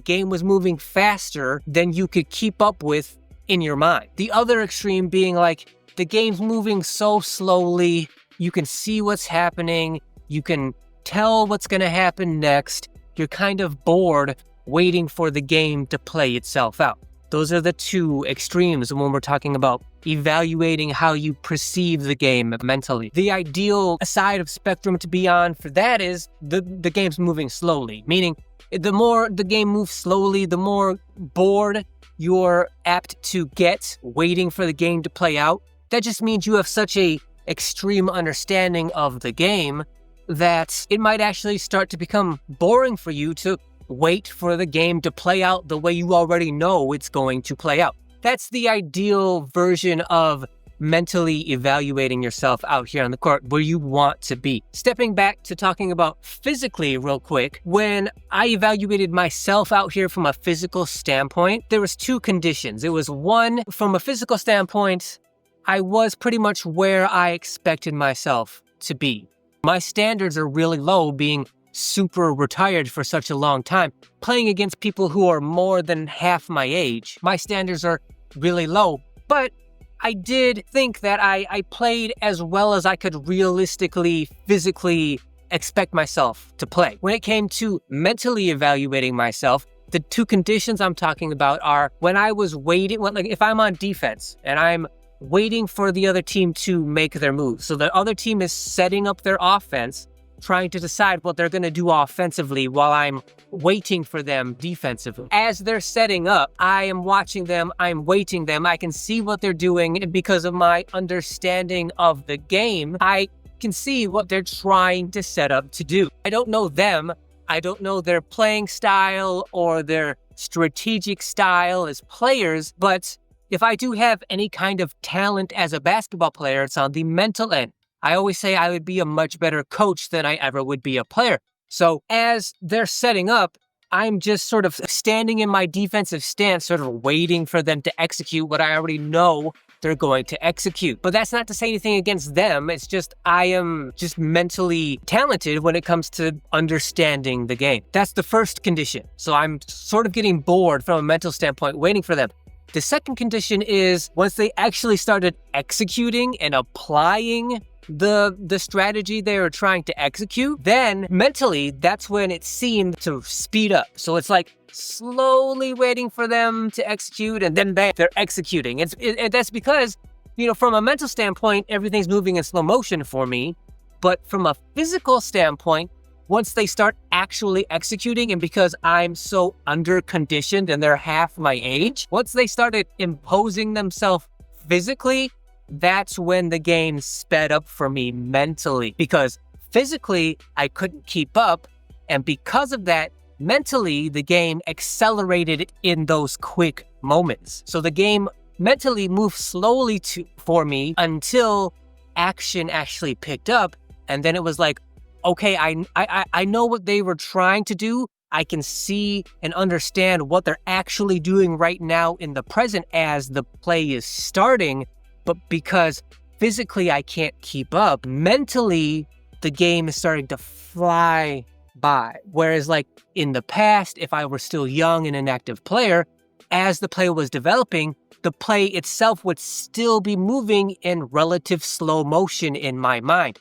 game was moving faster than you could keep up with in your mind. The other extreme being like, the game's moving so slowly, you can see what's happening, you can tell what's going to happen next, you're kind of bored waiting for the game to play itself out. Those are the two extremes when we're talking about evaluating how you perceive the game mentally. The ideal side of spectrum to be on for that is the game's moving slowly, meaning the more the game moves slowly, the more bored you're apt to get waiting for the game to play out. That just means you have such a extreme understanding of the game that it might actually start to become boring for you to wait for the game to play out the way you already know it's going to play out. That's the ideal version of mentally evaluating yourself out here on the court, where you want to be. Stepping back to talking about physically real quick, when I evaluated myself out here from a physical standpoint, there was two conditions. It was one, from a physical standpoint, I was pretty much where I expected myself to be. My standards are really low, being super retired for such a long time, playing against people who are more than half my age. My standards are really low, but I did think that I played as well as I could realistically, physically expect myself to play. When it came to mentally evaluating myself, the two conditions I'm talking about are when I was waiting, like if I'm on defense and I'm waiting for the other team to make their move. So the other team is setting up their offense, trying to decide what they're going to do offensively while I'm waiting for them defensively. As they're setting up, I am watching them, I'm waiting them, I can see what they're doing, and because of my understanding of the game, I can see what they're trying to set up to do. I don't know them, I don't know their playing style or their strategic style as players, but if I do have any kind of talent as a basketball player, it's on the mental end. I always say I would be a much better coach than I ever would be a player. So as they're setting up, I'm just sort of standing in my defensive stance, sort of waiting for them to execute what I already know they're going to execute. But that's not to say anything against them. It's just I am just mentally talented when it comes to understanding the game. That's the first condition. So I'm sort of getting bored from a mental standpoint, waiting for them. The second condition is once they actually started executing and applying the strategy they were trying to execute, then mentally, that's when it seemed to speed up. So it's like slowly waiting for them to execute, and then bam, they're executing. And that's because, from a mental standpoint, everything's moving in slow motion for me. But from a physical standpoint, once they start actually executing, and because I'm so under-conditioned and they're half my age, once they started imposing themselves physically, that's when the game sped up for me mentally, because physically I couldn't keep up, and because of that, mentally the game accelerated in those quick moments. So the game mentally moved slowly for me until action actually picked up, and then it was like, okay, I know what they were trying to do. I can see and understand what they're actually doing right now in the present as the play is starting. But because physically I can't keep up, mentally the game is starting to fly by. Whereas like in the past, if I were still young and an active player, as the play was developing, the play itself would still be moving in relative slow motion in my mind.